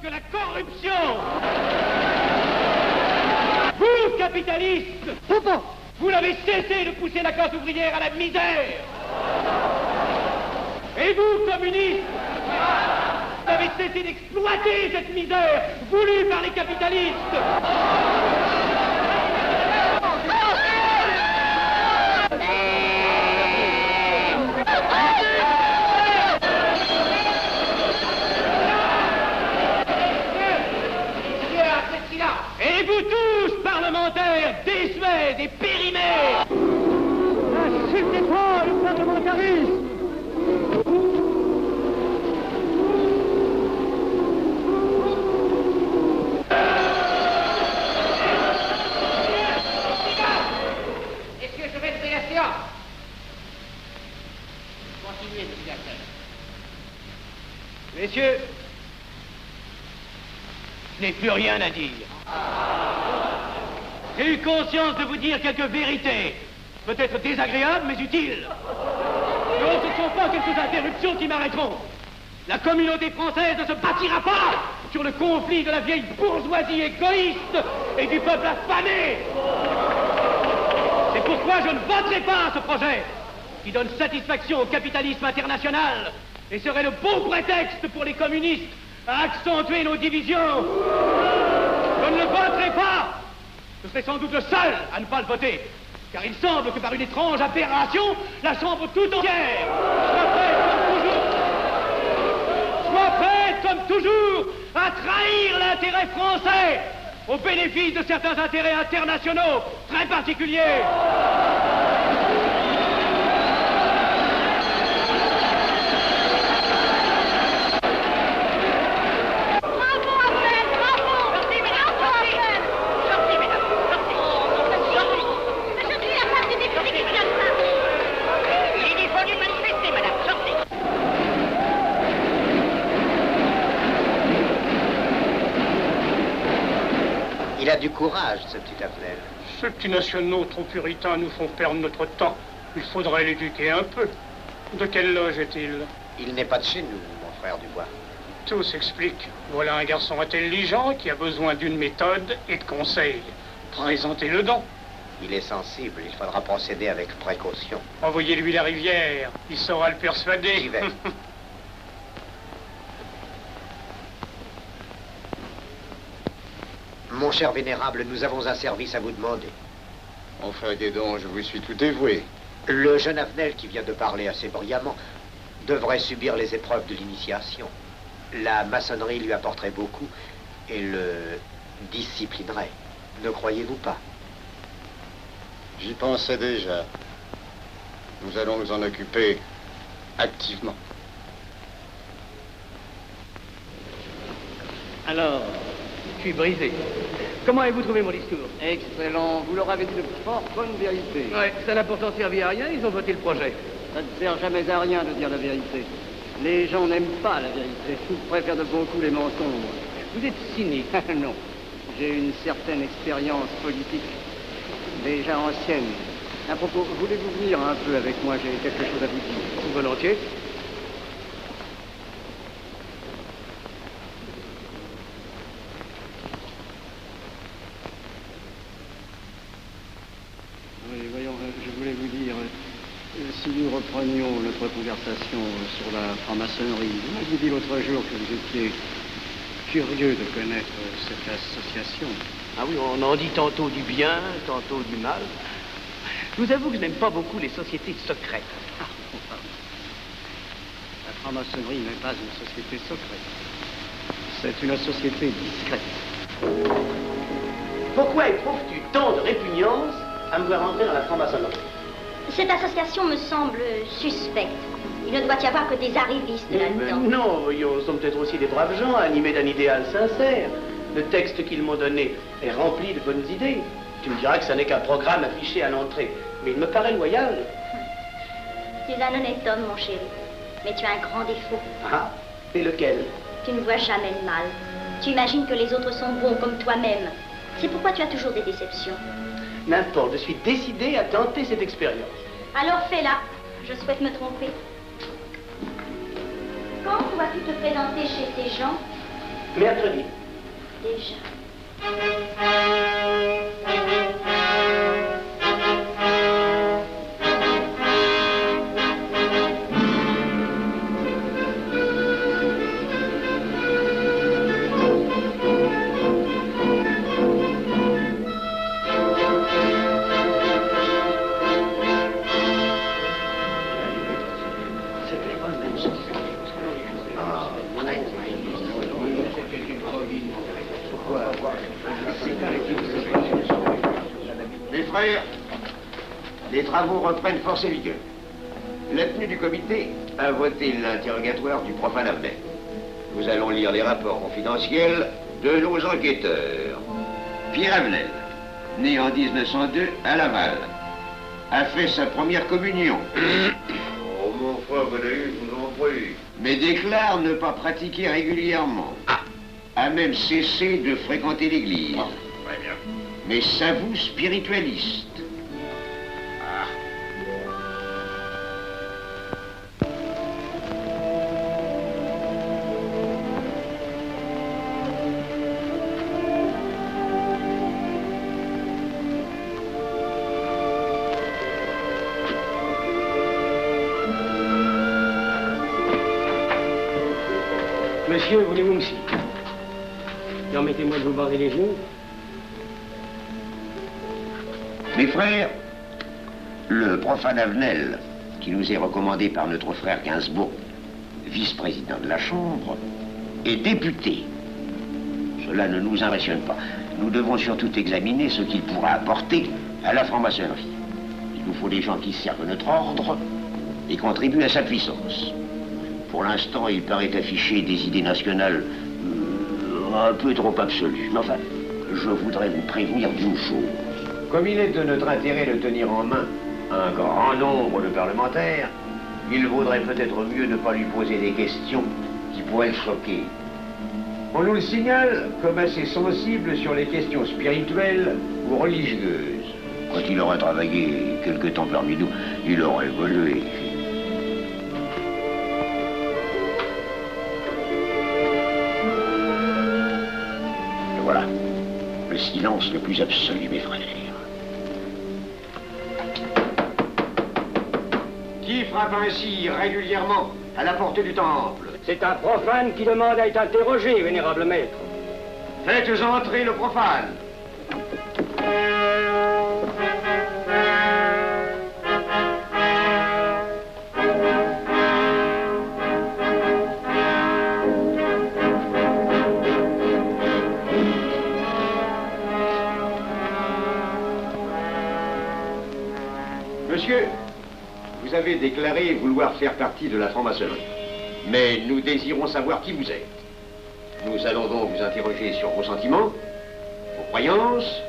que la corruption. Vous, capitalistes, vous n'avez cessé de pousser la classe ouvrière à la misère. Et vous, communistes, vous avez cessé d'exploiter cette misère voulue par les capitalistes. Et vous tous, parlementaires, désuets et périmés, n'insultez pas le parlementarisme. Messieurs, je vais lever la séance. Continuez, monsieur Axel. Messieurs, je n'ai plus rien à dire. J'ai eu conscience de vous dire quelques vérités, peut-être désagréables, mais utiles. Non, ce ne sont pas quelques interruptions qui m'arrêteront. La communauté française ne se bâtira pas sur le conflit de la vieille bourgeoisie égoïste et du peuple affamé. C'est pourquoi je ne voterai pas ce projet qui donne satisfaction au capitalisme international et serait le bon prétexte pour les communistes à accentuer nos divisions. Je ne le voterai pas. Je serai sans doute le seul à ne pas le voter, car il semble que par une étrange aberration, la Chambre tout entière soit prête, comme toujours, à trahir l'intérêt français au bénéfice de certains intérêts internationaux très particuliers. Il a du courage, ce petit Afnel. Ces petits nationaux trop puritains nous font perdre notre temps. Il faudrait l'éduquer un peu. De quelle loge est-il? Il n'est pas de chez nous, mon frère Dubois. Tout s'explique. Voilà un garçon intelligent qui a besoin d'une méthode et de conseils. Présentez-le donc. Il est sensible, il faudra procéder avec précaution. Envoyez-lui la rivière, il saura le persuader. J'y vais. Mon cher vénérable, nous avons un service à vous demander. Enfin, dis donc, je vous suis tout dévoué. Le jeune Afnel qui vient de parler assez brillamment devrait subir les épreuves de l'initiation. La maçonnerie lui apporterait beaucoup et le disciplinerait. Ne croyez-vous pas? J'y pensais déjà. Nous allons nous en occuper activement. Alors, je suis brisé. Comment avez-vous trouvé mon discours? Excellent. Vous leur avez dit de fort bonnes vérités. Ouais, ça n'a pourtant servi à rien, ils ont voté le projet. Ça ne sert jamais à rien de dire la vérité. Les gens n'aiment pas la vérité. Ils préfèrent de beaucoup les mensonges. Vous êtes cynique. Non. J'ai une certaine expérience politique, déjà ancienne. À propos, voulez-vous venir un peu avec moi? J'ai quelque chose à vous dire. Volontiers. Oui, voyons, je voulais vous dire, si nous reprenions notre conversation sur la franc-maçonnerie, vous m'aviez dit l'autre jour que vous étiez curieux de connaître cette association. Ah oui, on en dit tantôt du bien, tantôt du mal. Je vous avoue que je n'aime pas beaucoup les sociétés secrètes. Ah, la franc-maçonnerie n'est pas une société secrète. C'est une société discrète. Pourquoi éprouves-tu tant de répugnance à me voir entrer dans la franc-maçonnerie? Cette association me semble suspecte. Il ne doit y avoir que des arrivistes là-dedans. Non, ils sont peut-être aussi des braves gens animés d'un idéal sincère. Le texte qu'ils m'ont donné est rempli de bonnes idées. Tu me diras que ça n'est qu'un programme affiché à l'entrée, mais il me paraît loyal. Tu es un honnête homme, mon chéri. Mais tu as un grand défaut. Ah, et lequel? Tu ne vois jamais le mal. Tu imagines que les autres sont bons comme toi-même. C'est pourquoi tu as toujours des déceptions. N'importe, je suis décidé à tenter cette expérience. Alors fais-la. Je souhaite me tromper. Quand vas-tu te présenter chez ces gens? Mercredi. Déjà. Mes frères, les travaux reprennent force et vigueur. La tenue du comité a voté l'interrogatoire du profane Abnel. Nous allons lire les rapports confidentiels de nos enquêteurs. Pierre Abnel, né en 1902 à Laval, a fait sa première communion. Oh, mon frère, je vous en prie. Mais déclare ne pas pratiquer régulièrement. A même cessé de fréquenter l'église. Très bien. Mais s'avoue spiritualiste. Monsieur, voulez-vous me citer? Permettez-moi de vous bander les yeux. Mes frères, le profane Avenel, qui nous est recommandé par notre frère Gainsbourg, vice-président de la Chambre, est député. Cela ne nous impressionne pas. Nous devons surtout examiner ce qu'il pourra apporter à la franc-maçonnerie. Il nous faut des gens qui servent notre ordre et contribuent à sa puissance. Pour l'instant, il paraît afficher des idées nationales un peu trop absolues. Mais enfin, je voudrais vous prévenir d'une chose. Comme il est de notre intérêt de tenir en main un grand nombre de parlementaires, il vaudrait peut-être mieux ne pas lui poser des questions qui pourraient le choquer. On nous le signale comme assez sensible sur les questions spirituelles ou religieuses. Quand il aura travaillé quelque temps parmi nous, il aura évolué. Et voilà, le silence le plus absolu, mes frères. Qui frappe ainsi régulièrement à la porte du temple? C'est un profane qui demande à être interrogé, vénérable maître. Faites entrer le profane. Monsieur, vous avez déclaré vouloir faire partie de la franc-maçonnerie. Mais nous désirons savoir qui vous êtes. Nous allons donc vous interroger sur vos sentiments, vos croyances,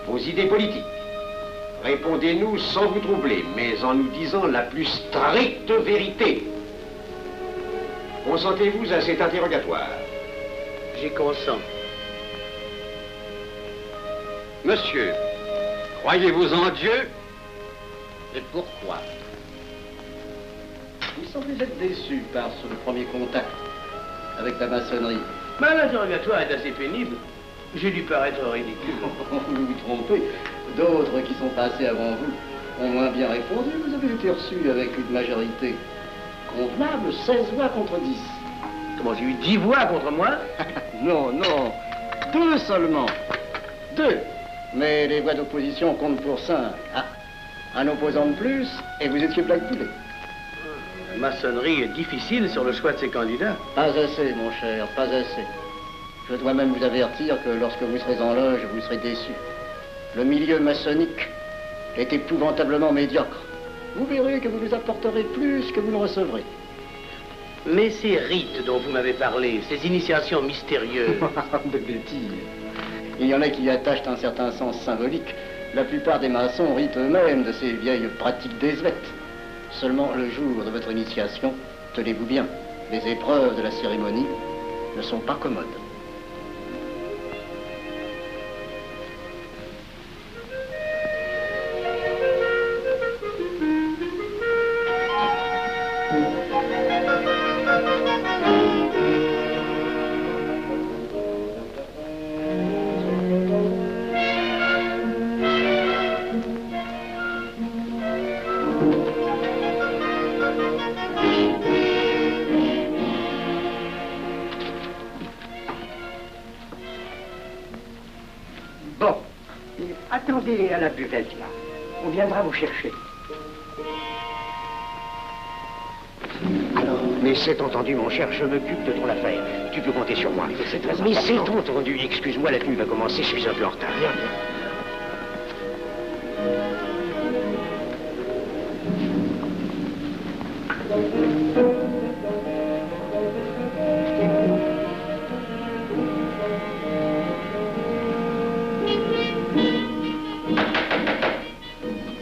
vos idées politiques. Répondez-nous sans vous troubler, mais en nous disant la plus stricte vérité. Consentez-vous à cet interrogatoire? J'y consens. Monsieur, croyez-vous en Dieu? Et pourquoi? Il semble être déçu par ce premier contact avec la maçonnerie. Mais l'interrogatoire est assez pénible. J'ai dû paraître ridicule. Vous vous trompez. D'autres qui sont passés avant vous ont moins bien répondu. Vous avez été reçu avec une majorité convenable, 16 voix contre 10. Comment, j'ai eu 10 voix contre moi? Non, non. 2 seulement. 2. Mais les voix d'opposition comptent pour 5. Ah, un opposant de plus, et vous étiez blackpoolé. La maçonnerie est difficile sur le choix de ses candidats. Pas assez, mon cher, pas assez. Je dois même vous avertir que lorsque vous serez en loge, vous serez déçu. Le milieu maçonnique est épouvantablement médiocre. Vous verrez que vous nous apporterez plus que vous ne recevrez. Mais ces rites dont vous m'avez parlé, ces initiations mystérieuses... De bêtises. Il y en a qui y attachent un certain sens symbolique. La plupart des maçons rient eux-mêmes de ces vieilles pratiques désuètes. Seulement, le jour de votre initiation, tenez-vous bien, les épreuves de la cérémonie ne sont pas commodes. Bon, attendez à la buvette, là. On viendra vous chercher. Alors, mais c'est entendu, mon cher, je m'occupe de ton affaire. Tu peux compter sur moi. C'est très important. Mais c'est entendu, excuse-moi, la tenue va commencer, je suis un peu en retard. Bien, bien.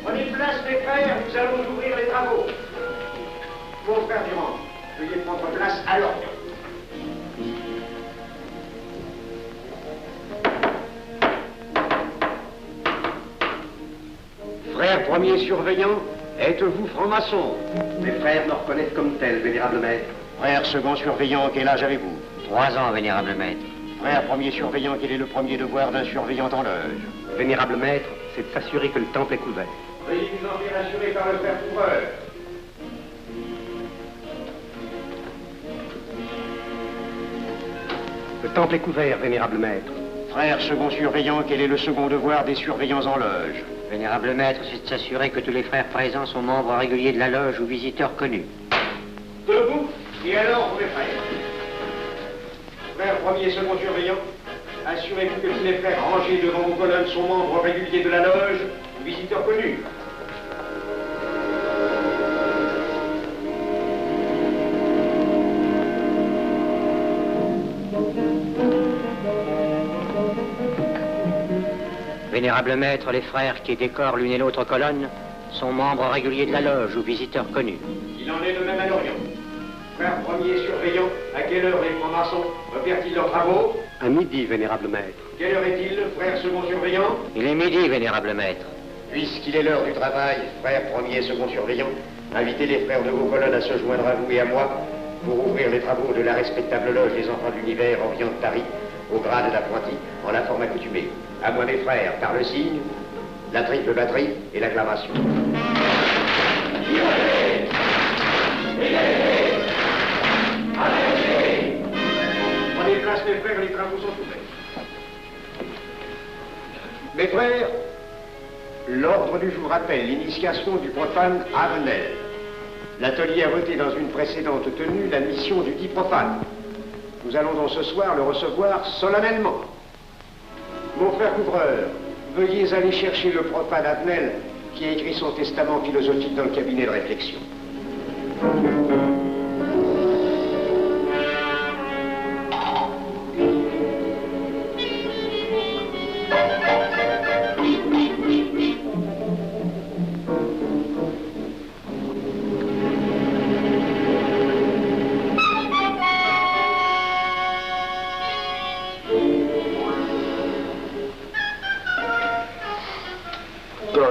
Prenez place, mes frères, nous allons ouvrir les travaux. Mon frère Durand, veuillez prendre place à l'ordre. Frère premier surveillant, êtes-vous franc-maçon? Mes frères me reconnaissent comme tel, vénérable maître. Frère second surveillant, quel âge avez-vous? 3 ans, vénérable maître. Frère premier surveillant, quel est le premier devoir d'un surveillant en loge? Vénérable maître, c'est de s'assurer que le temple est couvert. Veuillez vous en faire assurer par le frère couvreur. Le temple est couvert, vénérable maître. Frère second surveillant, quel est le second devoir des surveillants en loge? Vénérable maître, c'est de s'assurer que tous les frères présents sont membres réguliers de la loge ou visiteurs connus. Debout, et alors, mes frères. Frère premier et second surveillant, assurez-vous que tous les frères rangés devant vos colonnes sont membres réguliers de la loge ou visiteurs connus. Vénérable maître, les frères qui décorent l'une et l'autre colonne sont membres réguliers de la loge ou visiteurs connus. Il en est de même à l'Orient. Frère premier surveillant, à quelle heure les francs-maçons opèrent-ils leurs travaux? À midi, vénérable maître. Quelle heure est-il, frère second surveillant? Il est midi, vénérable maître. Puisqu'il est l'heure du travail, frère premier et second surveillant, invitez les frères de vos colonnes à se joindre à vous et à moi pour ouvrir les travaux de la respectable loge des enfants de l'univers Orient de Paris, au grade d'apprenti, en la forme accoutumée. À moi, mes frères, par le signe, la triple batterie et l'acclamation. Prenez place, mes frères, les travaux sont ouverts. Mes frères, l'ordre du jour appelle l'initiation du profane Avenel. L'atelier a voté dans une précédente tenue la mission du dit profane. Nous allons donc ce soir le recevoir solennellement. Mon frère couvreur, veuillez aller chercher le profane Avenel qui a écrit son testament philosophique dans le cabinet de réflexion.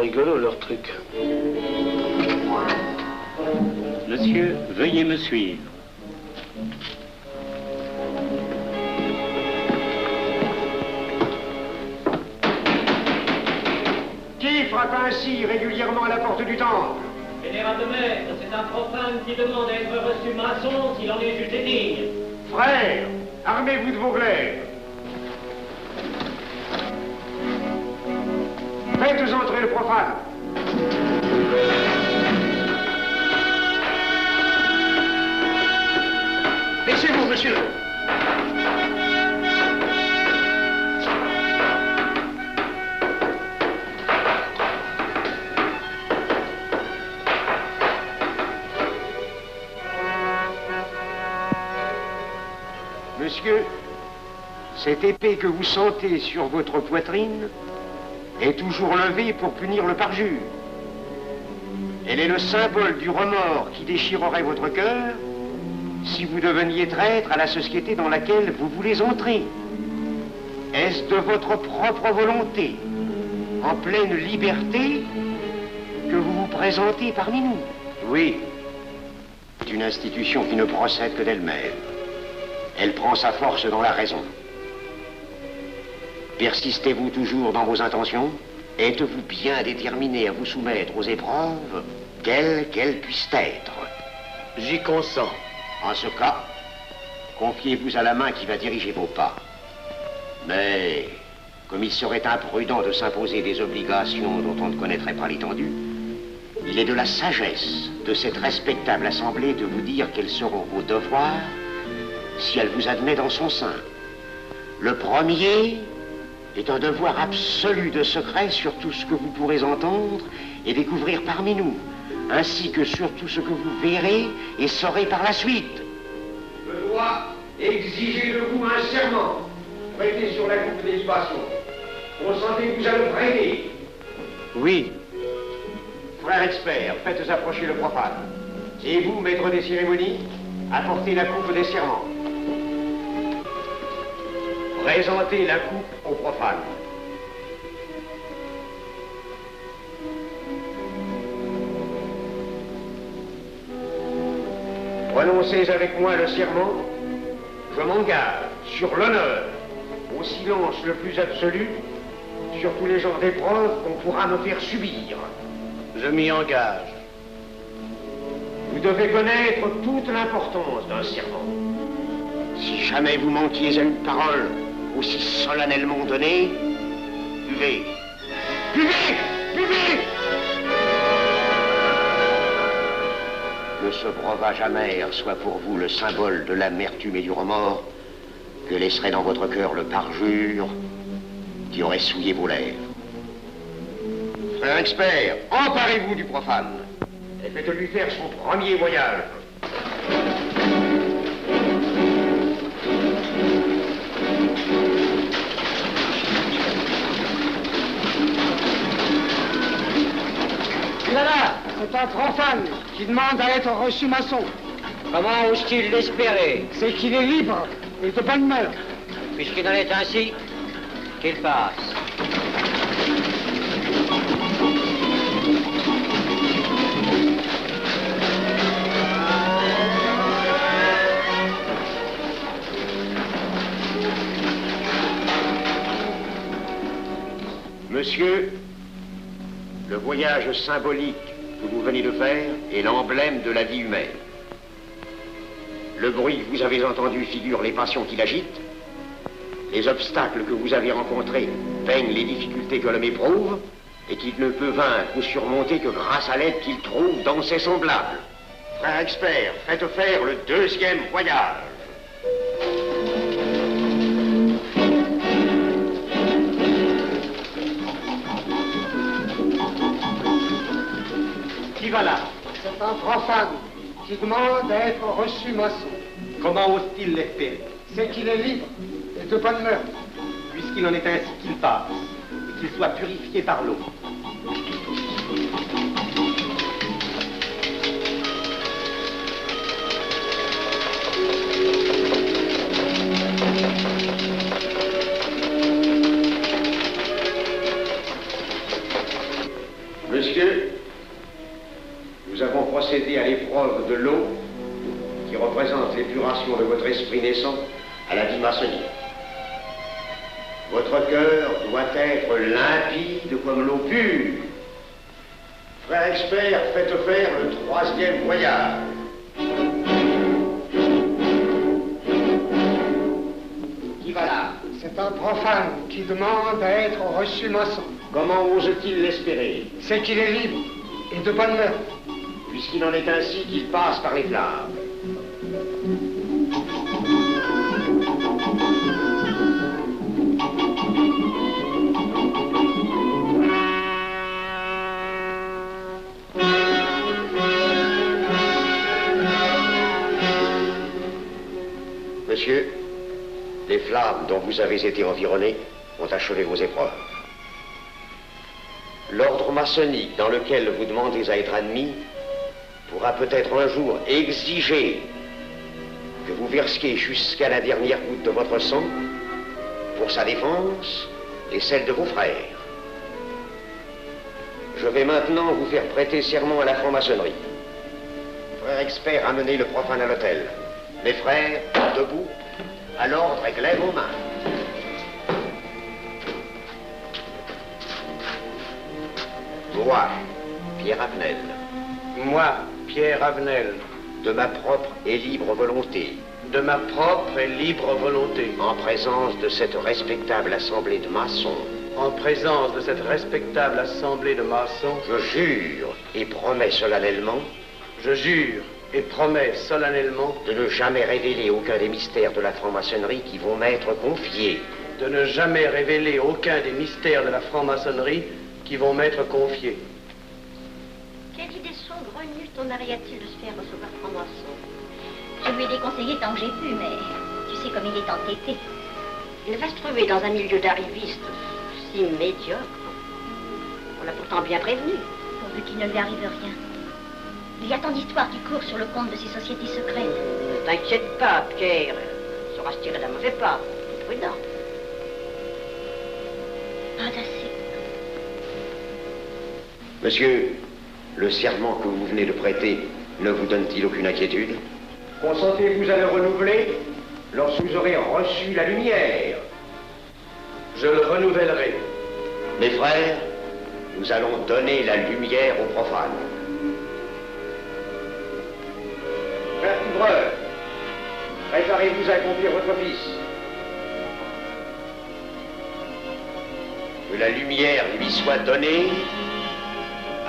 Rigolo leur truc. Monsieur, veuillez me suivre. Qui frappe ainsi régulièrement à la porte du temple? Vénérable maître, c'est un profane qui demande à être reçu maçon s'il en est jugé digne. Frères, armez-vous de vos glaives. Faites entrer le profane. Laissez-vous, monsieur. Monsieur, cette épée que vous sentez sur votre poitrine est toujours levée pour punir le parjure. Elle est le symbole du remords qui déchirerait votre cœur si vous deveniez traître à la société dans laquelle vous voulez entrer. Est-ce de votre propre volonté, en pleine liberté, que vous vous présentez parmi nous? Oui. C'est une institution qui ne procède que d'elle-même. Elle prend sa force dans la raison. Persistez-vous toujours dans vos intentions? Êtes-vous bien déterminé à vous soumettre aux épreuves, quelles qu'elles puissent être? J'y consens. En ce cas, confiez-vous à la main qui va diriger vos pas. Mais comme il serait imprudent de s'imposer des obligations dont on ne connaîtrait pas l'étendue, il est de la sagesse de cette respectable assemblée de vous dire quels seront vos devoirs si elle vous admet dans son sein. Le premier est un devoir absolu de secret sur tout ce que vous pourrez entendre et découvrir parmi nous, ainsi que sur tout ce que vous verrez et saurez par la suite. Je dois exiger de vous un serment prêté sur la coupe des libations. Consentez-vous à le prêter? Oui. Frère expert, faites approcher le profane. Et vous, maître des cérémonies, apportez la coupe des serments. Présentez la coupe au profane. Prononcez avec moi le serment. Je m'engage sur l'honneur, au silence le plus absolu, sur tous les genres d'épreuves qu'on pourra me faire subir. Je m'y engage. Vous devez connaître toute l'importance d'un serment. Si jamais vous manquiez à une parole aussi solennellement donnée, buvez. Buvez! Buvez! Que ce breuvage amer soit pour vous le symbole de l'amertume et du remords que laisserait dans votre cœur le parjure qui aurait souillé vos lèvres. Frère expert, emparez-vous du profane et faites-lui faire son premier voyage. C'est un profane qui demande à être reçu maçon. Comment ose-t-il l'espérer? C'est qu'il est libre et de bonne mœurs. Puisqu'il en est ainsi, qu'il passe. Monsieur, le voyage symbolique que vous venez de faire est l'emblème de la vie humaine. Le bruit que vous avez entendu figure les passions qui l'agitent. Les obstacles que vous avez rencontrés peignent les difficultés que l'homme éprouve et qu'il ne peut vaincre ou surmonter que grâce à l'aide qu'il trouve dans ses semblables. Frère expert, faites faire le deuxième voyage. Qui va là? C'est un profane qui demande à être reçu maçon. Comment ose-t-il l'espérer? C'est qu'il est libre et de bonne mœurs. Puisqu'il en est ainsi, qu'il passe et qu'il soit purifié par l'eau. Monsieur, nous avons procédé à l'épreuve de l'eau qui représente l'épuration de votre esprit naissant à la vie maçonnique. Votre cœur doit être limpide comme l'eau pure. Frère expert, faites faire le troisième voyage. Qui va là? C'est un profane qui demande à être reçu maçon. Comment ose-t-il l'espérer? C'est qu'il est libre et de bonne mœurs. Puisqu'il en est ainsi qu'il passe par les flammes. Monsieur, les flammes dont vous avez été environné ont achevé vos épreuves. L'ordre maçonnique dans lequel vous demandez à être admis pourra peut-être un jour exiger que vous versiez jusqu'à la dernière goutte de votre sang pour sa défense et celle de vos frères. Je vais maintenant vous faire prêter serment à la franc-maçonnerie. Frère expert, amenez le profane à l'autel. Mes frères, debout, à l'ordre et glaive aux mains. Moi, Pierre Avenel. Moi, Pierre Avenel. De ma propre et libre volonté. De ma propre et libre volonté. En présence de cette respectable assemblée de maçons. En présence de cette respectable assemblée de maçons. Je jure et promets solennellement. Je jure et promets solennellement. De ne jamais révéler aucun des mystères de la franc-maçonnerie qui vont m'être confiés. De ne jamais révéler aucun des mystères de la franc-maçonnerie qui vont m'être confiés. Quelle idée saugrenue ton mari a-t-il de se faire recevoir franc-maçon? Je lui ai déconseillé tant que j'ai pu, mais tu sais comme il est entêté. Il va se trouver dans un milieu d'arrivistes si médiocre. On l'a pourtant bien prévenu. Pourvu qu'il ne lui arrive rien. Il y a tant d'histoires qui courent sur le compte de ces sociétés secrètes. Ne t'inquiète pas, Pierre. Il saura se tirer d'un mauvais pas. Prudent. Pas assez. Monsieur, le serment que vous venez de prêter ne vous donne-t-il aucune inquiétude? Consentez-vous à le renouveler lorsque vous aurez reçu la lumière? Je le renouvellerai. Mes frères, nous allons donner la lumière aux profanes. Frère couvreur, préparez-vous à accomplir votre office. Que la lumière lui soit donnée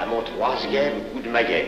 à mon 3e coup de maillet.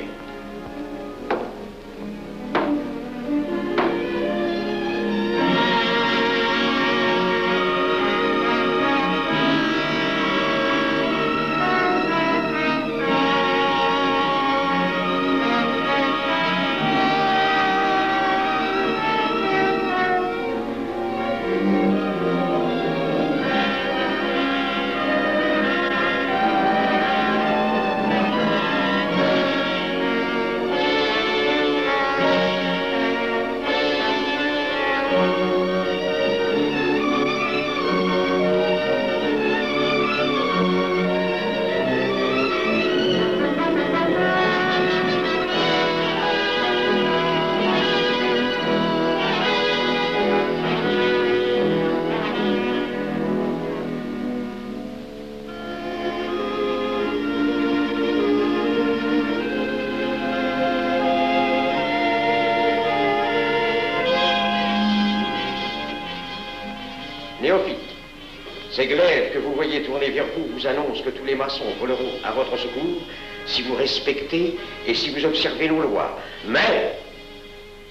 Néophyte, ces glaives que vous voyez tourner vers vous annoncent que tous les maçons voleront à votre secours si vous respectez et si vous observez nos lois. Mais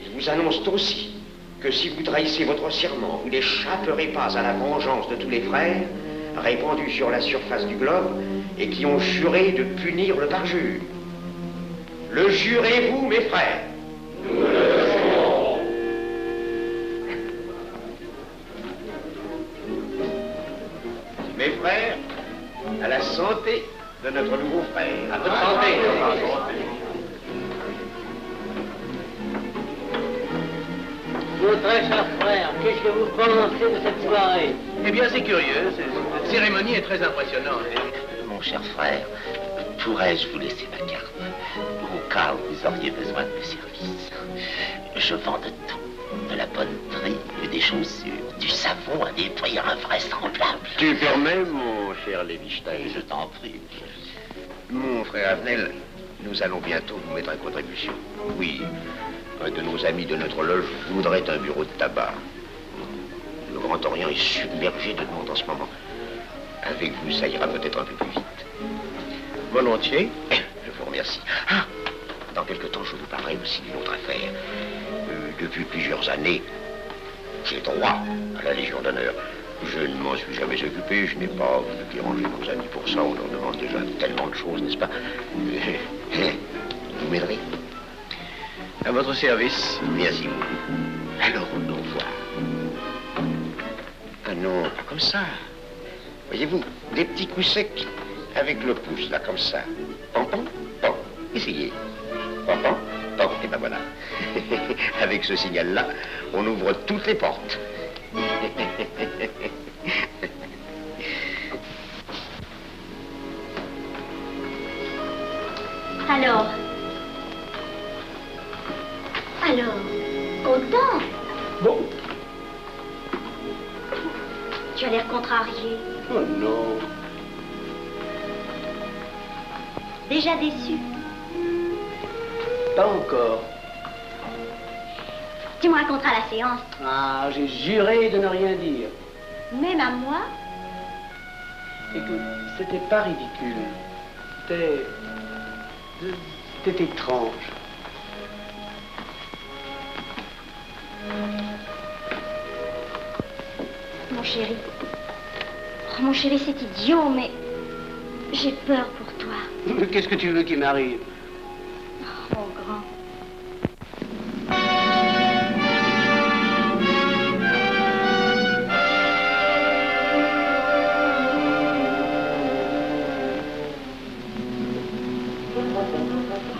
ils vous annoncent aussi que si vous trahissez votre serment, vous n'échapperez pas à la vengeance de tous les frères répandus sur la surface du globe et qui ont juré de punir le parjure. Le jurez-vous, mes frères? Nous le jurons. Mes frères, à la santé de notre nouveau frère. À votre santé. Mon très cher frère, qu'est-ce que vous pensez de cette soirée? Eh bien, c'est curieux. Cette cérémonie est très impressionnante. Mon cher frère, pourrais-je vous laisser ma carte au cas où vous auriez besoin de mes services? Je vends de tout, de la bonneterie et des chaussures, du savon à des prix invraisemblables. Tu permets, mon cher Lévi-Stein? Je t'en prie. Mon frère Avenel, nous allons bientôt vous mettre à contribution. Oui, un de nos amis de notre loge voudrait un bureau de tabac. Le Grand Orient est submergé de demandes en ce moment. Avec vous, ça ira peut-être un peu plus vite. Volontiers. Je vous remercie. Ah, dans quelque temps, je vous parlerai aussi d'une autre affaire. Depuis plusieurs années, j'ai droit à la Légion d'honneur. Je ne m'en suis jamais occupé, je n'ai pas voulu déranger nos amis pour ça. On leur demande déjà tellement de choses, n'est-ce pas? Vous m'aiderez? À votre service. Merci beaucoup. Alors, au revoir. Ah non, pas comme ça. Voyez-vous, des petits coups secs avec le pouce, là, comme ça. Pam, pam, pam. Essayez. Pam, pam, pam. Et ben voilà. Avec ce signal-là, on ouvre toutes les portes. Alors, content? Bon. Tu as l'air contrarié. Oh non. Déjà déçu? Pas encore. Tu me raconteras la séance. Ah, j'ai juré de ne rien dire. Même à moi? Écoute, c'était pas ridicule. C'était étrange. Mon chéri. Oh, mon chéri, c'est idiot, mais j'ai peur pour toi. Qu'est-ce que tu veux qu'il m'arrive? Oh, mon grand.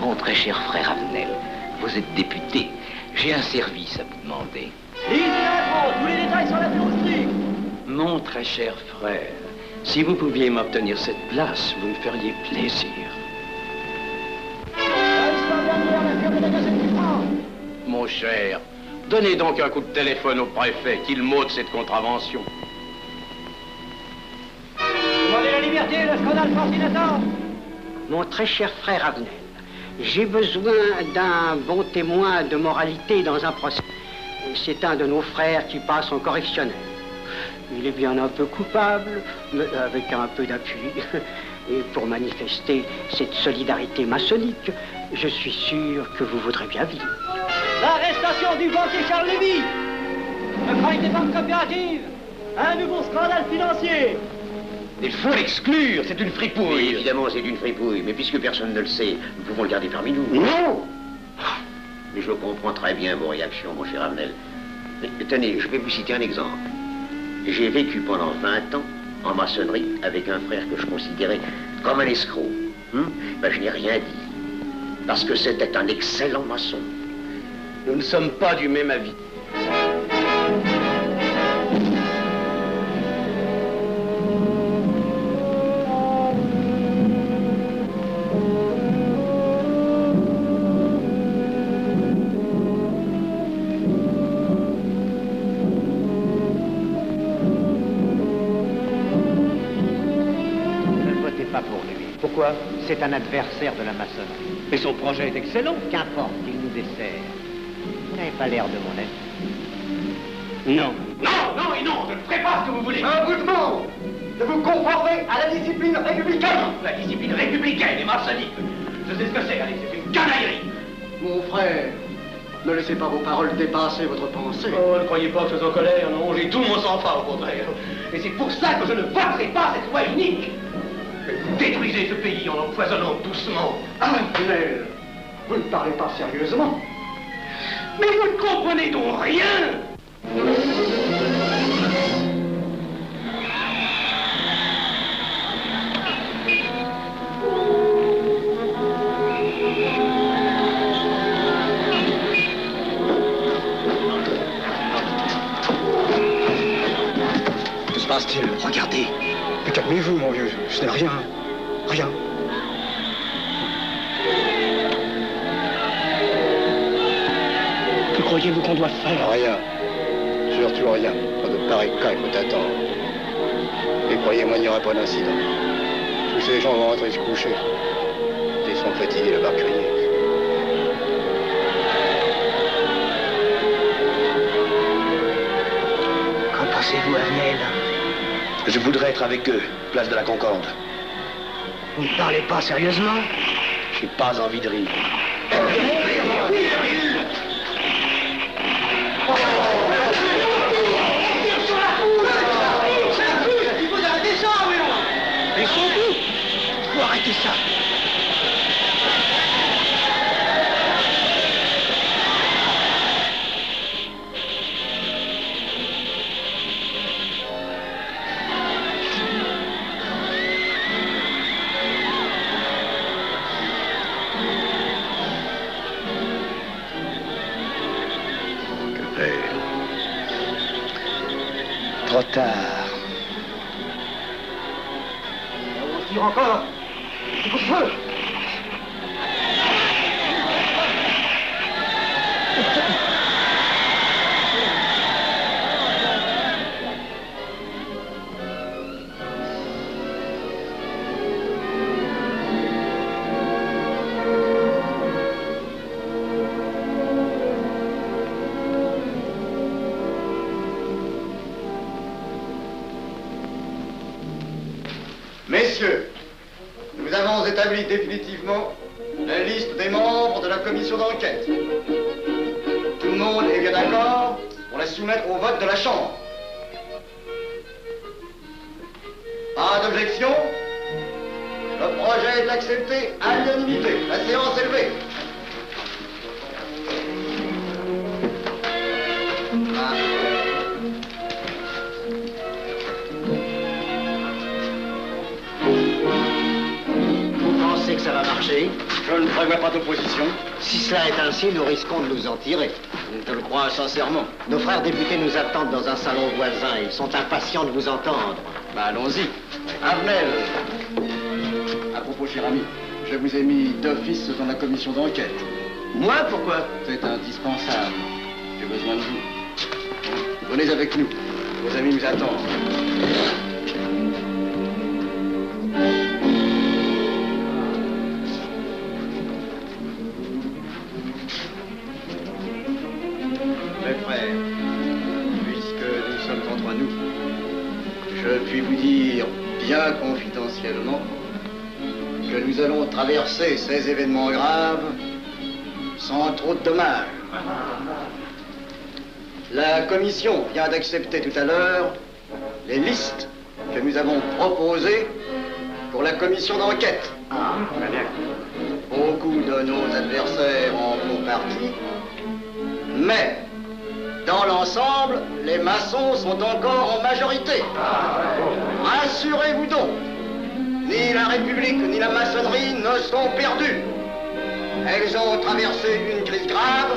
Mon très cher frère Avenel, vous êtes député. J'ai un service à vous demander. Lisez l'intro, tous les détails sur la filosophie. Mon très cher frère, si vous pouviez m'obtenir cette place, vous me feriez plaisir. Mon cher, donnez donc un coup de téléphone au préfet, qu'il m'ôte cette contravention. Demandez la liberté, le scandale fascinateur. Mon très cher frère Avenel, j'ai besoin d'un bon témoin de moralité dans un procès. C'est un de nos frères qui passe en correctionnel. Il est bien un peu coupable, mais avec un peu d'appui. Et pour manifester cette solidarité maçonnique, je suis sûr que vous voudrez bien vivre. L'arrestation du banquier Charles Lévy. Le crime des banques coopératives. Un nouveau scandale financier. Il faut l'exclure, c'est une fripouille. Oui, évidemment, c'est une fripouille, mais puisque personne ne le sait, nous pouvons le garder parmi nous. Non! Mais je comprends très bien vos réactions, mon cher Avenel. Mais tenez, je vais vous citer un exemple. J'ai vécu pendant 20 ans en maçonnerie avec un frère que je considérais comme un escroc. Ben, je n'ai rien dit, parce que c'était un excellent maçon. Nous ne sommes pas du même avis. Pourquoi? C'est un adversaire de la maçonnerie. Mais son projet est excellent. Qu'importe, il nous dessert. Vous n'avez pas l'air de mon être. Non. Non, non et non, je ne ferai pas ce que vous voulez. Un vous demande de vous conformer à la discipline républicaine. La discipline républicaine et maçonnique. Je sais ce que c'est, allez, c'est une canaillerie. Mon frère, ne laissez pas vos paroles dépasser votre pensée. Oh, ne croyez pas que je suis en colère, non, j'ai tout mon sang-froid au contraire. Et c'est pour ça que je ne voterai pas cette loi unique. Vous détruisez ce pays en l'empoisonnant doucement. Mais vous ne parlez pas sérieusement. Mais vous ne comprenez donc rien. Que se passe-t-il? Regardez. Mais calmez-vous, mon vieux. Ce n'est rien. Rien. Que croyez-vous qu'on doit faire? Rien. Surtout rien. Pas de pareil cas, il faut attendre. Et croyez-moi, il n'y aura pas d'incident. Tous ces gens vont rentrer se coucher. Ils sont fatigués, le barquerier. Qu'en pensez-vous, Avenel? Je voudrais être avec eux, place de la Concorde. Vous ne parlez pas sérieusement? J'ai pas envie de rire. Il faut arrêter ça, oui. Mais sans doute. Il faut arrêter ça. Trop tard. On tire encore. C'est pour feu. Messieurs, nous avons établi définitivement la liste des membres de la commission d'enquête. Tout le monde est bien d'accord pour la soumettre au vote de la Chambre. Pas d'objection? Le projet est accepté à l'unanimité. La séance est levée. Vous pensez que ça va marcher? Je ne prévois pas d'opposition. Si cela est ainsi, nous risquons de nous en tirer. Je te le crois sincèrement. Nos frères députés nous attendent dans un salon voisin. Ils sont impatients de vous entendre. Bah allons-y. Arnel. À propos, cher ami, je vous ai mis d'office dans la commission d'enquête. Moi, pourquoi? C'est indispensable. J'ai besoin de vous. Venez avec nous. Vos amis nous attendent. Mes frères, puisque nous sommes entre nous, je puis vous dire bien confidentiellement que nous allons traverser ces événements graves sans trop de dommages. La commission vient d'accepter tout à l'heure les listes que nous avons proposées pour la commission d'enquête. Beaucoup de nos adversaires en font partie, mais dans l'ensemble, les maçons sont encore en majorité. Rassurez-vous donc, ni la République ni la maçonnerie ne sont perdues. Elles ont traversé une crise grave.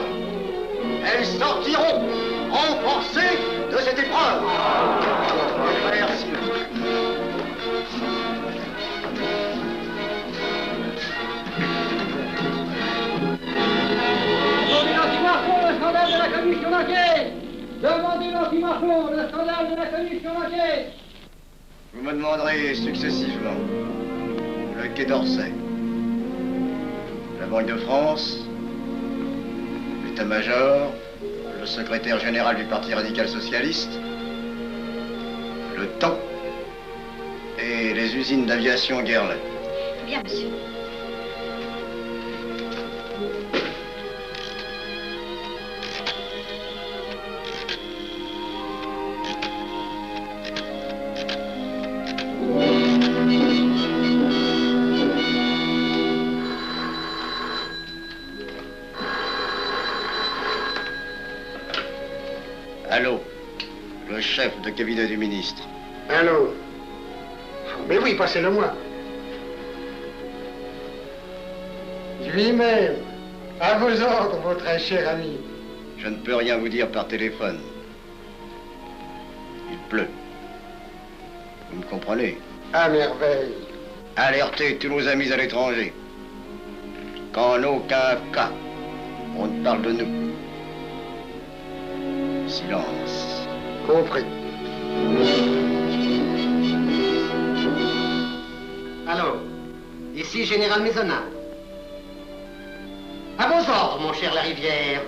Elles sortiront renforcées de cette épreuve. Merci. Demandez l'anti-Marchon, le scandale de la commission d'enquête! Demandez l'anti-Marchon, le scandale de la commission d'enquête! Vous me demanderez successivement le Quai d'Orsay, la Banque de France, l'état-major, le secrétaire général du Parti radical socialiste, le temps et les usines d'aviation Guerlain. Bien, monsieur. Allô, le chef de cabinet du ministre. Allô? Mais oui, passez-le moi. Lui-même, à vos ordres, mon très cher ami. Je ne peux rien vous dire par téléphone. Il pleut. Vous me comprenez? À merveille. Alertez tous nos amis à l'étranger. Qu'en aucun cas, on ne parle de nous. Silence. Compris. Allô, ici Général Maisonnat. À vos ordres, mon cher Larivière.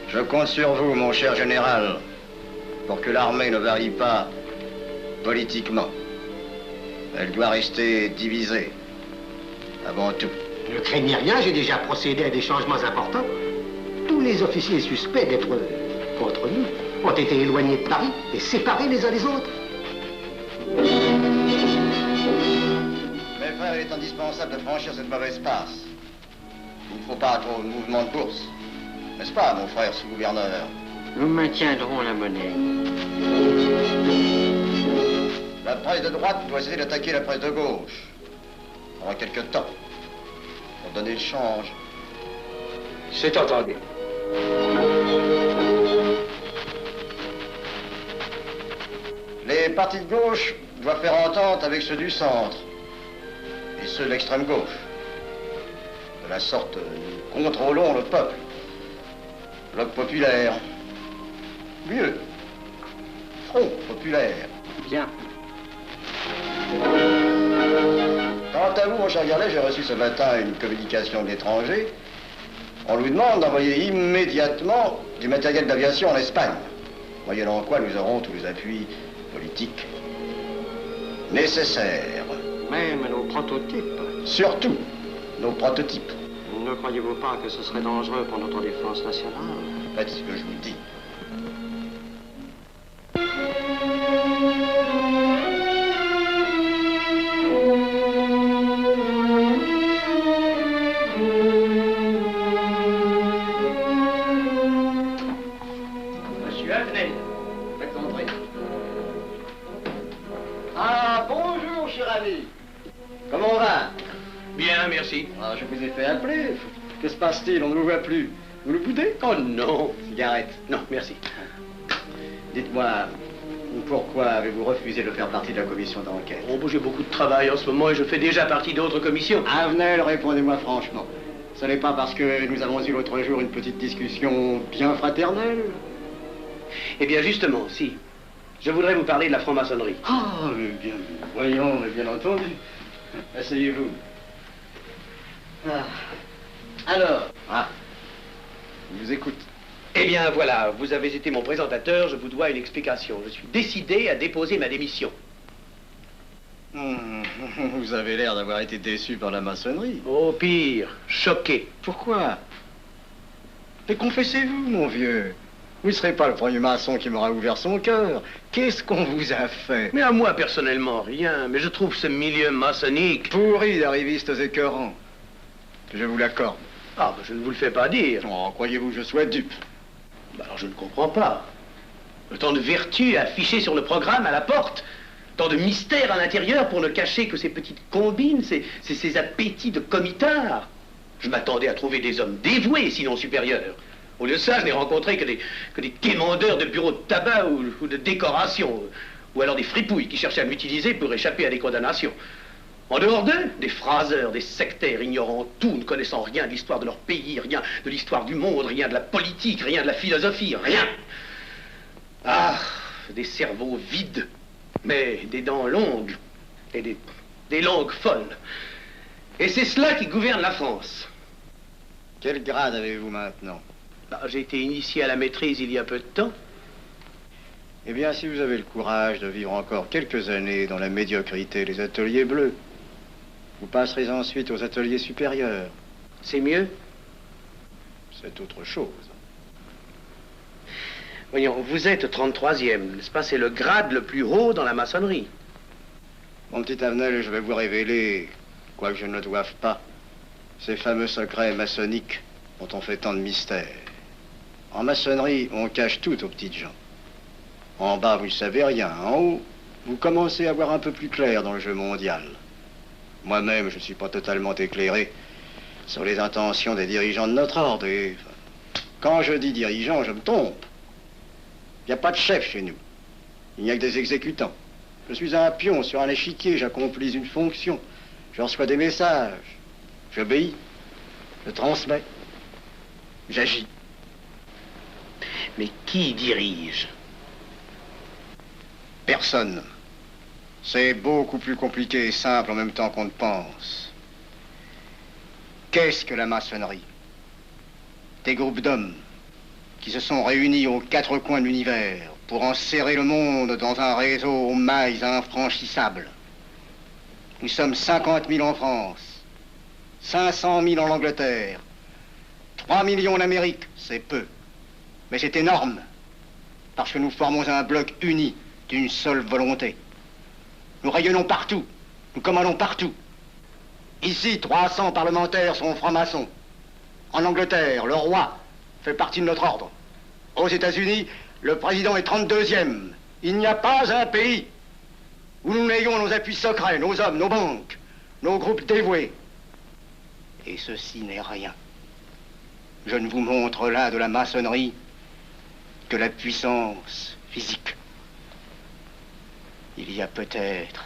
Je compte sur vous, mon cher général, pour que l'armée ne varie pas politiquement. Elle doit rester divisée, avant tout. Ne craignez rien, j'ai déjà procédé à des changements importants. Tous les officiers suspects d'être contre nous ont été éloignés de Paris et séparés les uns des autres. Mes frères, il est indispensable de franchir cette mauvaise passe. Il ne faut pas trop de mouvement de bourse. N'est-ce pas, mon frère sous-gouverneur? Nous maintiendrons la monnaie. La presse de droite doit essayer d'attaquer la presse de gauche. Pendant quelque temps. Pour donner le change. C'est entendu. Les partis de gauche doivent faire entente avec ceux du centre. Et ceux de l'extrême gauche. De la sorte, nous contrôlons le peuple. Bloc populaire. Mieux. Front populaire. Bien. Quant à vous, mon cher Garlet, j'ai reçu ce matin une communication de l'étranger. On nous demande d'envoyer immédiatement du matériel d'aviation en Espagne. Moyennant quoi nous aurons tous les appuis politiques nécessaires. Même nos prototypes. Surtout nos prototypes. Ne croyez-vous pas que ce serait dangereux pour notre défense nationale? Faites ce que je vous dis. Monsieur Avenel, Faites entrer. Ah, bonjour, cher ami. Comment on va? Bien, merci. Ah, je vous ai fait appeler. Que se passe-t-il? On ne vous voit plus. Vous le boudez? Oh non. Cigarette. Non, merci. Dites-moi, pourquoi avez-vous refusé de faire partie de la commission d'enquête? Oh, j'ai beaucoup de travail en ce moment et je fais déjà partie d'autres commissions. Avenel, répondez-moi franchement. Ce n'est pas parce que nous avons eu l'autre jour une petite discussion bien fraternelle? Eh bien, justement, si. Je voudrais vous parler de la franc-maçonnerie. Ah, mais bien, voyons, mais bien entendu. Asseyez-vous. Ah. Alors? Ah, je vous écoute. Eh bien, voilà, vous avez été mon présentateur, je vous dois une explication. Je suis décidé à déposer ma démission. Vous avez l'air d'avoir été déçu par la maçonnerie. Oh, pire, choqué. Pourquoi? Mais confessez-vous, mon vieux. Vous ne serez pas le premier maçon qui m'aura ouvert son cœur. Qu'est-ce qu'on vous a fait? Mais à moi, personnellement, rien. Mais je trouve ce milieu maçonnique... pourri d'arrivistes écœurants. Je vous l'accorde. Ah, ben, je ne vous le fais pas dire. Oh, croyez-vous que je sois dupe? Ben, alors, je ne comprends pas. Tant de vertus affichées sur le programme à la porte. Tant de mystères à l'intérieur pour ne cacher que ces petites combines, ces appétits de comitards. Je m'attendais à trouver des hommes dévoués, sinon supérieurs. Au lieu de ça, je n'ai rencontré que des quémandeurs de bureaux de tabac ou de décoration, ou alors des fripouilles qui cherchaient à m'utiliser pour échapper à des condamnations. En dehors d'eux, des phraseurs, des sectaires ignorant tout, ne connaissant rien de l'histoire de leur pays, rien de l'histoire du monde, rien de la politique, rien de la philosophie, rien. Ah, des cerveaux vides, mais des dents longues et des langues folles. Et c'est cela qui gouverne la France. Quel grade avez-vous maintenant? J'ai été initié à la maîtrise il y a peu de temps. Eh bien, si vous avez le courage de vivre encore quelques années dans la médiocrité des ateliers bleus, vous passerez ensuite aux ateliers supérieurs. C'est mieux? C'est autre chose. Voyons, vous êtes 33e, n'est-ce pas? C'est le grade le plus haut dans la maçonnerie. Mon petit Avenel, je vais vous révéler, quoique je ne le doive pas, ces fameux secrets maçonniques dont on fait tant de mystères. En maçonnerie, on cache tout aux petites gens. En bas, vous ne savez rien. En haut, vous commencez à voir un peu plus clair dans le jeu mondial. Moi-même, je ne suis pas totalement éclairé sur les intentions des dirigeants de notre ordre. Et quand je dis dirigeants, je me trompe. Il n'y a pas de chef chez nous. Il n'y a que des exécutants. Je suis un pion sur un échiquier, j'accomplis une fonction. Je reçois des messages. J'obéis. Je transmets. J'agis. Mais qui dirige? Personne. C'est beaucoup plus compliqué et simple en même temps qu'on ne pense. Qu'est-ce que la maçonnerie? Des groupes d'hommes qui se sont réunis aux quatre coins de l'univers pour enserrer le monde dans un réseau aux mailles infranchissables. Nous sommes 50 000 en France, 500 000 en Angleterre, 3 millions en Amérique, c'est peu. Mais c'est énorme, parce que nous formons un bloc uni d'une seule volonté. Nous rayonnons partout, nous commandons partout. Ici, 300 parlementaires sont francs-maçons. En Angleterre, le roi fait partie de notre ordre. Aux États-Unis, le président est 32e. Il n'y a pas un pays où nous n'ayons nos appuis secrets, nos hommes, nos banques, nos groupes dévoués. Et ceci n'est rien. Je ne vous montre là de la maçonnerie que la puissance physique. Il y a peut-être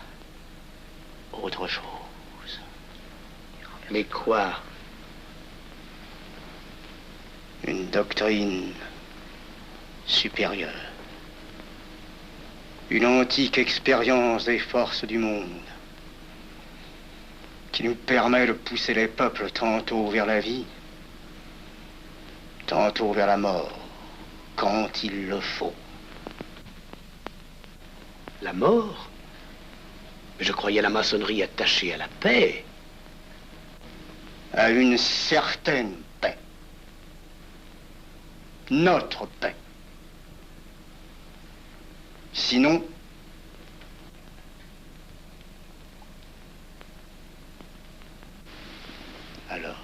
autre chose. Mais quoi? Une doctrine supérieure. Une antique expérience des forces du monde qui nous permet de pousser les peuples tantôt vers la vie, tantôt vers la mort, quand il le faut. La mort? Mais je croyais la maçonnerie attachée à la paix. À une certaine paix. Notre paix. Sinon, alors,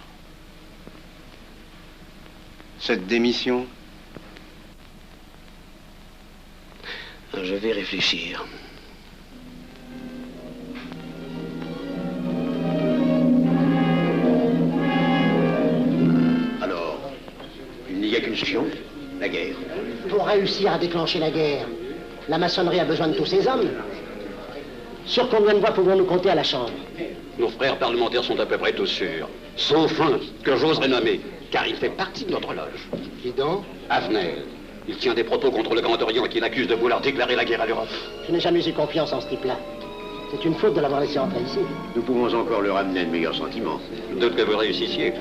cette démission? Je vais réfléchir. Alors, il n'y a qu'une solution, la guerre. Pour réussir à déclencher la guerre, la maçonnerie a besoin de tous ces hommes. Sur combien de voix pouvons-nous compter à la Chambre? Nos frères parlementaires sont à peu près tous sûrs. Sauf un que j'oserais nommer, car il fait partie de notre loge. Qui donc? Avenel. Il tient des propos contre le Grand Orient qui l'accuse de vouloir déclarer la guerre à l'Europe. Je n'ai jamais eu confiance en ce type-là. C'est une faute de l'avoir laissé entrer ici. Nous pouvons encore leur amener de meilleurs sentiments. Je doute que vous réussissiez.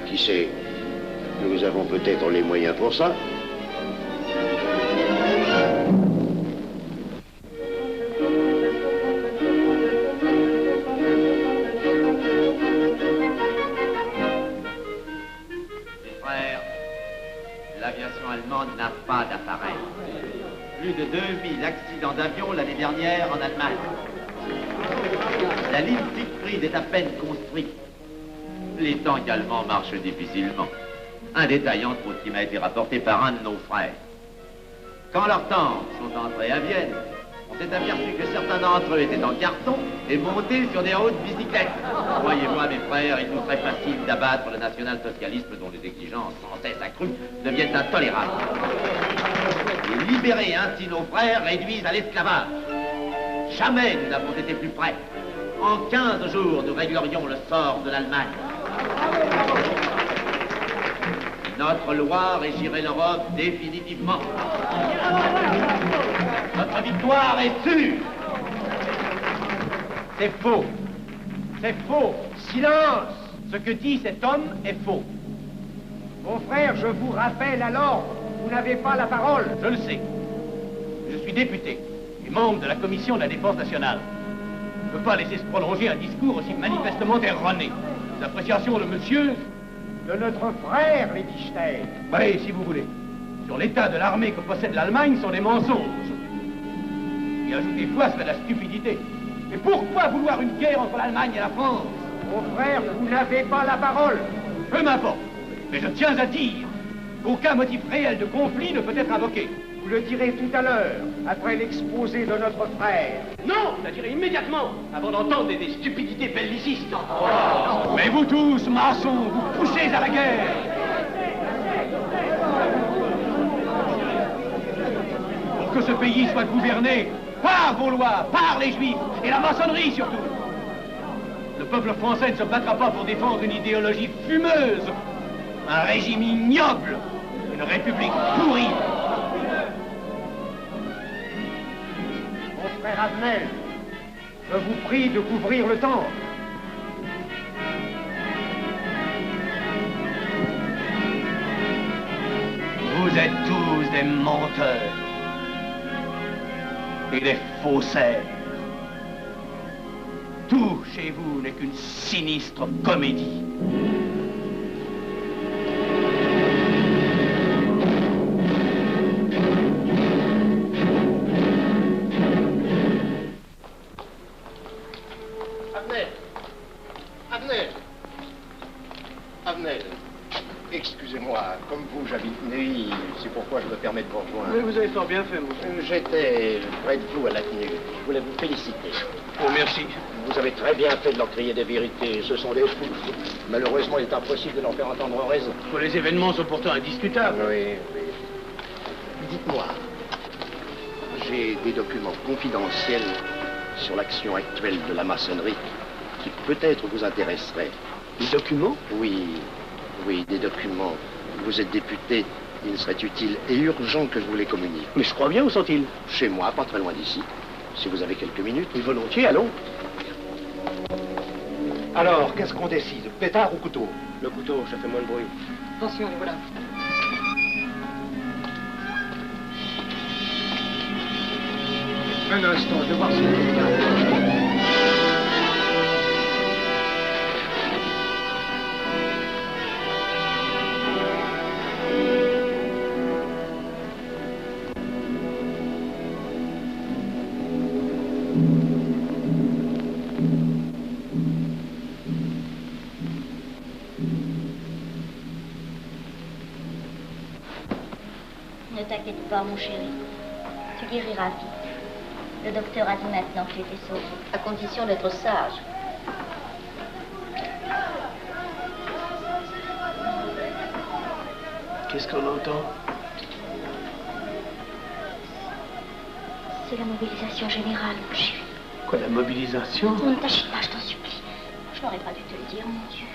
Qui sait? Nous avons peut-être les moyens pour ça. L'aviation allemande n'a pas d'appareil. Plus de 2000 accidents d'avion l'année dernière en Allemagne. La ligne Siegfried est à peine construite. Les tanks allemands marchent difficilement. Un détail entre autres qui m'a été rapporté par un de nos frères. Quand leurs tanks sont entrés à Vienne, on s'est aperçu que certains d'entre eux étaient en carton et montés sur des hautes bicyclettes. Croyez-moi, mes frères, il nous serait facile d'abattre le national-socialisme dont les exigences sans cesse accrues deviennent intolérables. Et libérer ainsi nos frères réduisent à l'esclavage. Jamais nous n'avons été plus près. En 15 jours, nous réglerions le sort de l'Allemagne. Notre loi régirait l'Europe définitivement. Notre victoire est sûre. C'est faux. C'est faux. Silence. Ce que dit cet homme est faux. Mon frère, je vous rappelle alors, vous n'avez pas la parole. Je le sais. Je suis député et membre de la commission de la défense nationale. Je ne peux pas laisser se prolonger un discours aussi manifestement erroné. L'appréciation de monsieur, de notre frère, Liechtenstein. Oui, si vous voulez. Sur l'état de l'armée que possède l'Allemagne sont des mensonges. Et ajouter foi serait de la stupidité. Mais pourquoi vouloir une guerre entre l'Allemagne et la France? Mon frère, vous n'avez pas la parole. Peu m'importe. Mais je tiens à dire qu'aucun motif réel de conflit ne peut être invoqué. Vous le direz tout à l'heure, après l'exposé de notre frère. Non, je le dirai immédiatement, avant d'entendre des stupidités bellicistes. Oh. Mais vous tous, maçons, vous poussez à la guerre. Pour que ce pays soit gouverné par vos lois, par les Juifs, et la maçonnerie surtout. Le peuple français ne se battra pas pour défendre une idéologie fumeuse, un régime ignoble, une république pourrie. Mon frère Avenel, je vous prie de couvrir le temple. Vous êtes tous des menteurs et des faussaires. Tout chez vous n'est qu'une sinistre comédie. Avenel, excusez-moi, comme vous, j'habite Neuilly, c'est pourquoi je me permets de vous rejoindre. Mais vous avez fort bien fait, monsieur. J'étais près de vous à la tenue. Je voulais vous féliciter. Oh, merci. Vous avez très bien fait de leur crier des vérités. Ce sont des fous. Malheureusement, il est impossible de leur faire entendre raison. Les événements sont pourtant indiscutables. Oui, oui. Dites-moi, j'ai des documents confidentiels sur l'action actuelle de la maçonnerie qui peut-être vous intéresseraient. Des documents? Oui, oui, des documents. Vous êtes député, il serait utile et urgent que je vous les communique. Mais je crois bien, où sont-ils? Chez moi, pas très loin d'ici. Si vous avez quelques minutes. Volontiers, allons. Alors, qu'est-ce qu'on décide? Pétard ou couteau? Le couteau, ça fait moins de bruit. Attention, les voilà. Un instant, je vais voir si... Ne t'inquiète pas, mon chéri. Tu guériras vite. Le docteur a dit maintenant que tu étais sauvé, à condition d'être sage. Qu'est-ce qu'on entend? C'est la mobilisation générale, mon chéri. Quoi, la mobilisation? Ne t'agite pas, je t'en supplie. Je n'aurais pas dû te le dire, mon Dieu.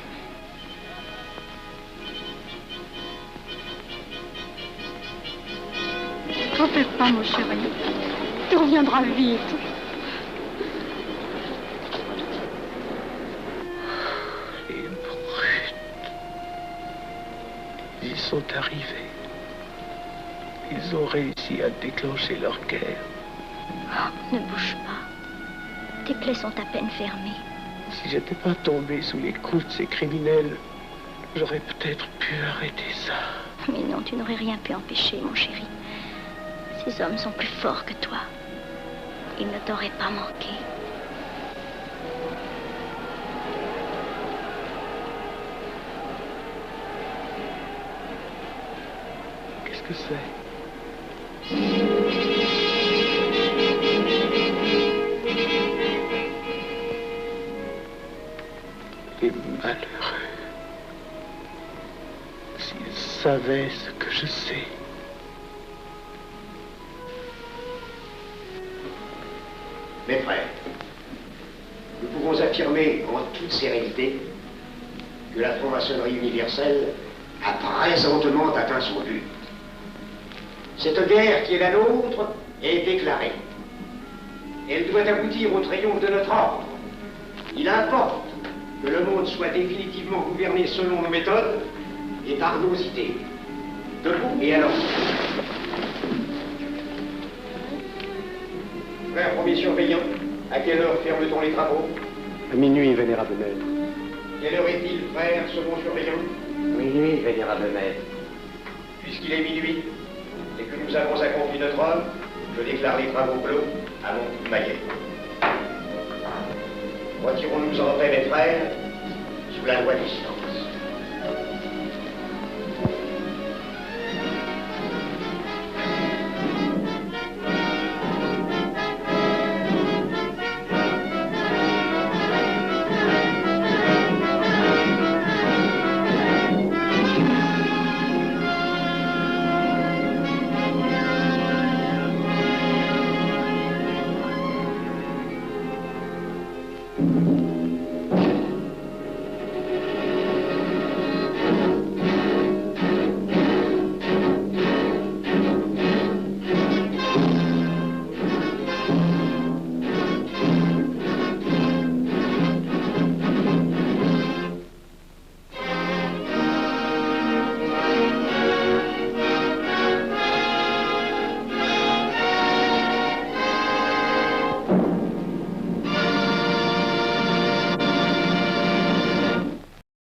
T'en fais pas, mon chéri. Tu reviendras vite. Les brutes. Ils sont arrivés. Ils ont réussi à déclencher leur guerre. Ne bouge pas. Tes plaies sont à peine fermées. Si j'étais pas tombé sous les coups de ces criminels, j'aurais peut-être pu arrêter ça. Mais non, tu n'aurais rien pu empêcher, mon chéri. Ces hommes sont plus forts que toi. Ils ne t'auraient pas manqué. Qu'est-ce que c'est? Les malheureux. S'ils savaient ce que je sais. Mes frères, nous pouvons affirmer en toute sérénité que la franc-maçonnerie universelle a présentement atteint son but. Cette guerre qui est la nôtre est déclarée. Elle doit aboutir au triomphe de notre ordre. Il importe que le monde soit définitivement gouverné selon nos méthodes et par nos idées. Debout et alors. Frère premier surveillant, à quelle heure ferme-t-on les travaux? À minuit, vénérable maître. Quelle heure est-il, frère second surveillant? Minuit, vénérable maître. Puisqu'il est minuit et que nous avons accompli notre œuvre, je déclare les travaux clos à mon coup de maillet. Retirons-nous en paix, mes frères, sous la loi du silence.